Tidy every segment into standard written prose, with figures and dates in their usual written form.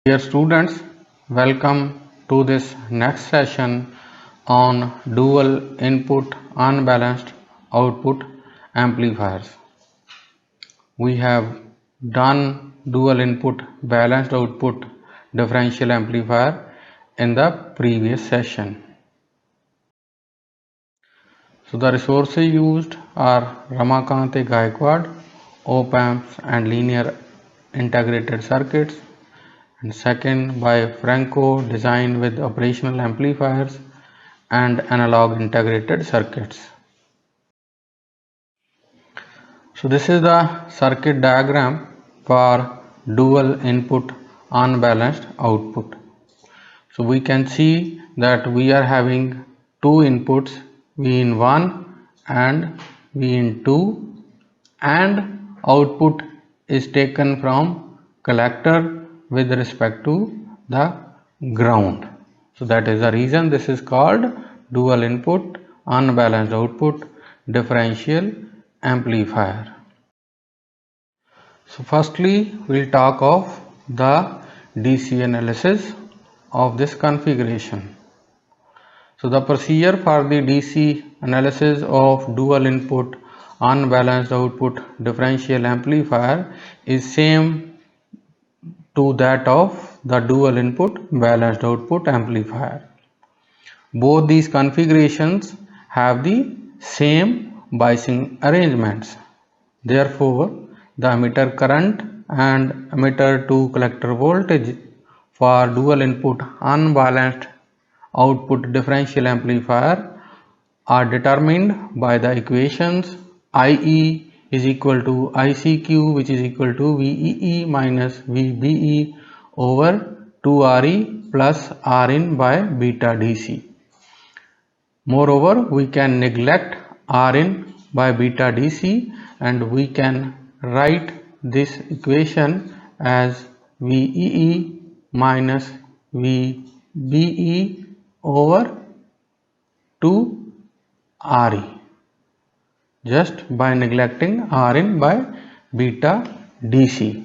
Dear students, welcome to this next session on dual input unbalanced output amplifiers. We have done dual input balanced output differential amplifier in the previous session. So the resources used are Ramakant Gaikwad, op-amps and linear integrated circuits, and second by Franco, design with operational amplifiers and analog integrated circuits. So this is the circuit diagram for dual input unbalanced output. So we can see that we are having two inputs, V in 1 and V in 2, and output is taken from collector with respect to the ground. So that is the reason this is called dual input unbalanced output differential amplifier. So firstly we'll talk of the DC analysis of this configuration. So the procedure for the DC analysis of dual input unbalanced output differential amplifier is same to that of the dual input balanced output amplifier. Both these configurations have the same biasing arrangements. Therefore, the emitter current and emitter to collector voltage for dual input unbalanced output differential amplifier are determined by the equations IE is equal to ICQ, which is equal to VEE minus VBE over 2RE plus Rin by beta DC. Moreover, we can neglect Rin by beta DC and we can write this equation as VEE minus VBE over 2RE just by neglecting Rin by beta DC.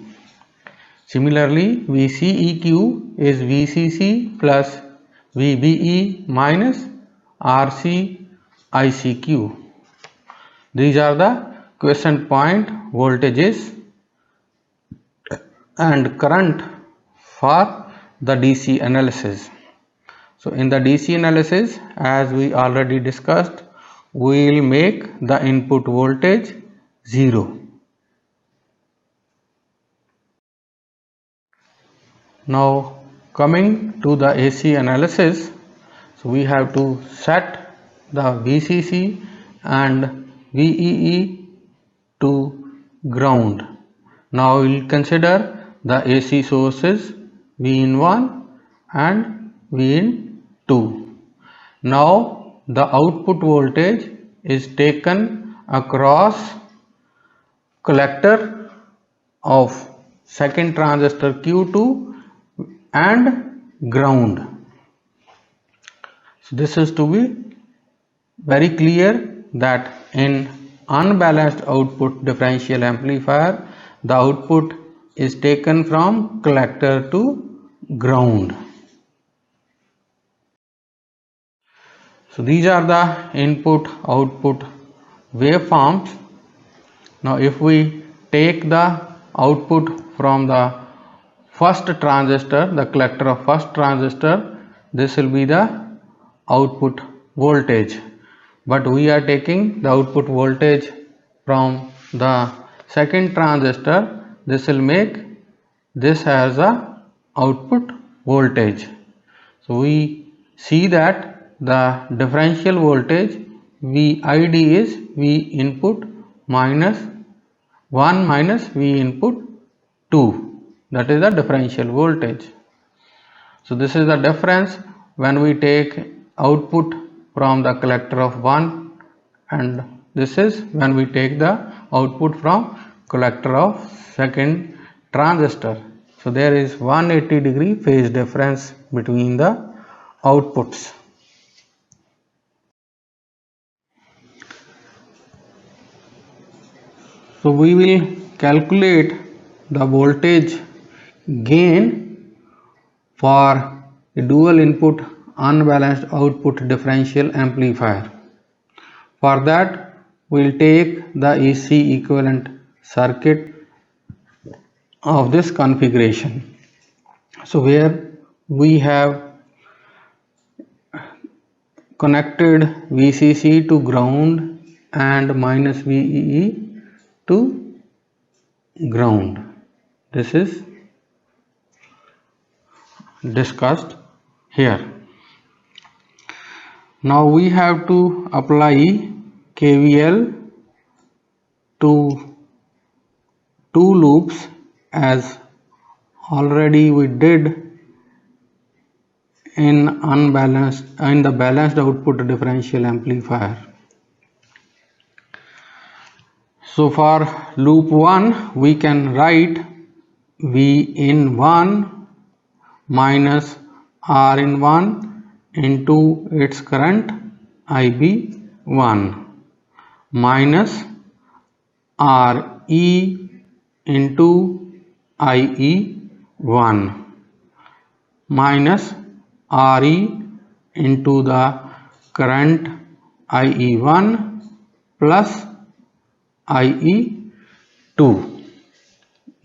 Similarly, VCEQ is VCC plus VBE minus RC ICQ. These are the quiescent point voltages and current for the DC analysis. So in the DC analysis, as we already discussed, we will make the input voltage 0. Now coming to the AC analysis, so we have to set the VCC and VEE to ground. Now we will consider the AC sources V in 1 and V in 2. Now the output voltage is taken across collector of second transistor Q2 and ground. So this is to be very clear that in unbalanced output differential amplifier, the output is taken from collector to ground. So these are the input output waveforms. Now if we take the output from the first transistor, the collector of first transistor, this will be the output voltage, but we are taking the output voltage from the second transistor. This will make this as a output voltage. So we see that the differential voltage VID is V input minus 1 minus V input 2, that is the differential voltage. So this is the difference when we take output from the collector of 1, and this is when we take the output from collector of second transistor. So there is 180-degree phase difference between the outputs. So we will calculate the voltage gain for a dual input unbalanced output differential amplifier. For that, we'll take the AC equivalent circuit of this configuration. So where we have connected VCC to ground and minus VEE to ground. This is discussed here. Now we have to apply KVL to two loops as already we did in the balanced output differential amplifier. So for loop 1 we can write V in 1 minus R in 1 into its current IB1 minus RE into IE1 minus RE into the current IE1 plus IE2.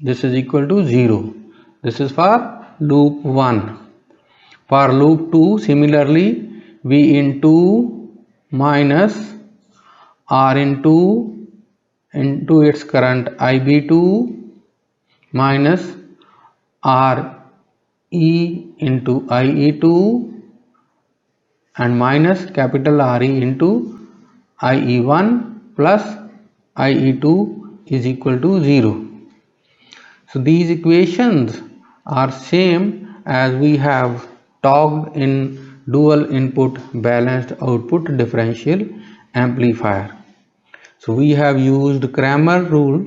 This is equal to 0. This is for loop 1. For loop 2, similarly, V in 2 minus R in 2 into its current IB2 minus RE into IE2 and minus capital RE into IE1 plus IE2 is equal to 0. So these equations are same as we have talked in dual input balanced output differential amplifier. So we have used Cramer rule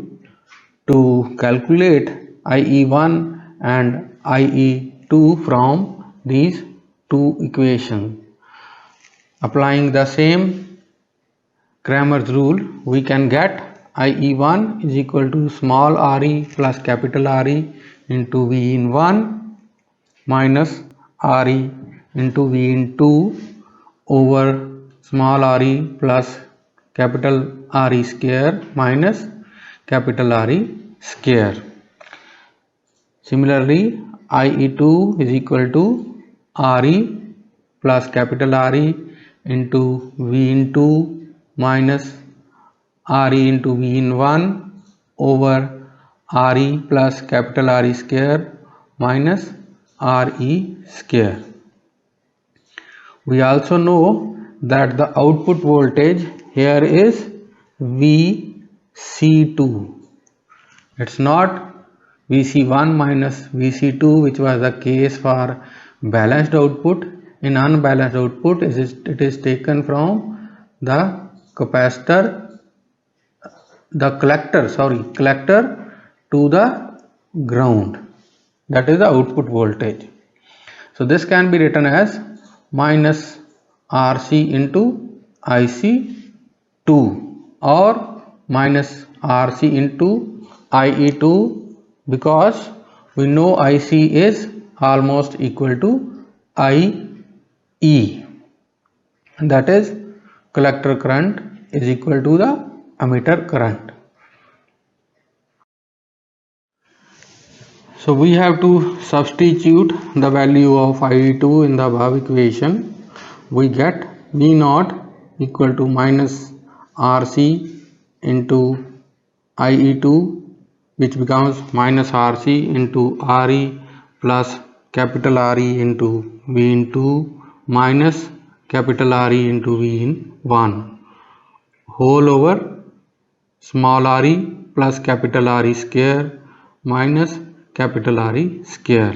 to calculate IE1 and IE2 from these two equations. Applying the same Cramer's rule, we can get IE1 is equal to small re plus capital RE into V in 1 minus RE into V in 2 over small re plus capital RE square minus capital RE square. Similarly, IE2 is equal to RE plus capital RE into V in 2 minus RE into V in 1 over RE plus capital RE square minus RE square. We also know that the output voltage here is VC2. It's not VC1 minus VC2, which was the case for balanced output. In unbalanced output, it is taken from the capacitor, collector to the ground. That is the output voltage. So this can be written as minus RC into IC2 or minus RC into IE2, because we know IC is almost equal to IE, and that is collector current is equal to the emitter current. So we have to substitute the value of IE2 in the above equation. We get V0 equal to minus RC into IE2, which becomes minus RC into RE plus capital RE into V in 2 minus capital RE into V in 1 whole over small re plus capital RE square minus capital RE square.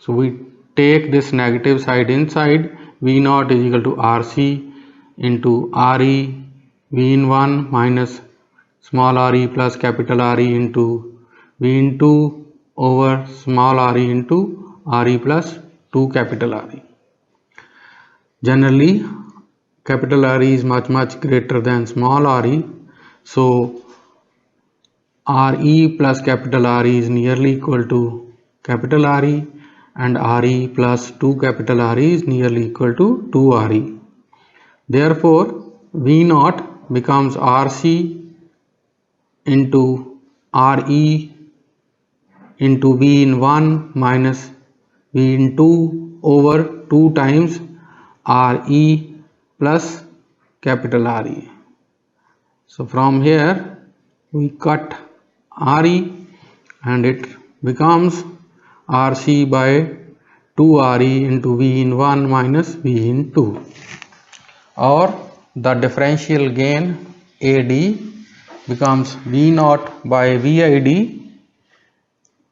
So we take this negative side inside. V0 is equal to RC into RE V in 1 minus small re plus capital RE into V in 2 over small re into RE plus 2 capital RE. Generally, capital RE is much greater than small re, so RE plus capital RE is nearly equal to capital RE, and Re plus 2 capital Re is nearly equal to 2 Re. Therefore, V naught becomes Rc into Re into V in 1 minus V in 2 over 2 times Re plus capital Re. So from here we cut Re and it becomes Rc by 2 Re into V in 1 minus V in 2, or the differential gain AD becomes V naught by VID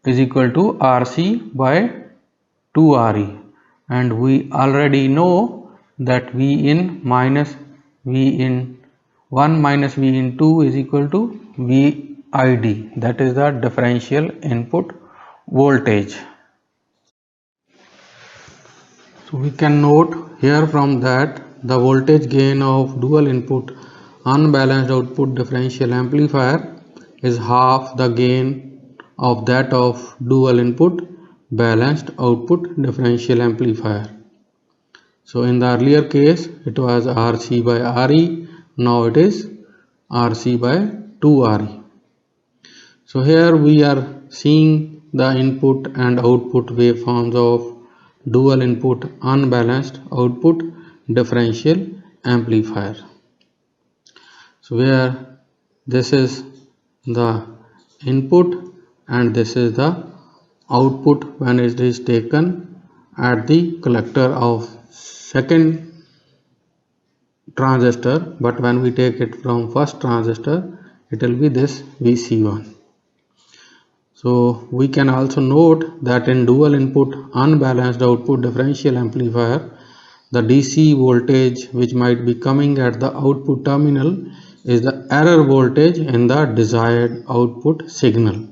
is equal to Rc by 2 Re, and we already know that V in minus V in 1 minus V in 2 is equal to VID, that is the differential input voltage. So we can note here from that the voltage gain of dual input unbalanced output differential amplifier is half the gain of that of dual input balanced output differential amplifier. So in the earlier case it was Rc by Re, now it is Rc by 2 Re. So here we are seeing the input and output waveforms of dual input unbalanced output differential amplifier. So where this is the input and this is the output when it is taken at the collector of second transistor, but when we take it from first transistor it will be this Vc1. So we can also note that in dual input unbalanced output differential amplifier, the DC voltage which might be coming at the output terminal is the error voltage in the desired output signal.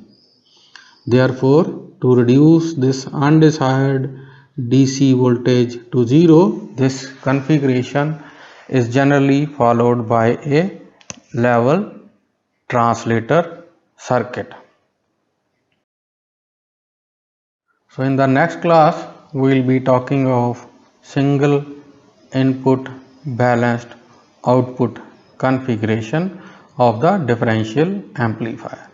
Therefore, to reduce this undesired DC voltage to 0, this configuration is generally followed by a level translator circuit. So in the next class we will be talking of single input balanced output configuration of the differential amplifier.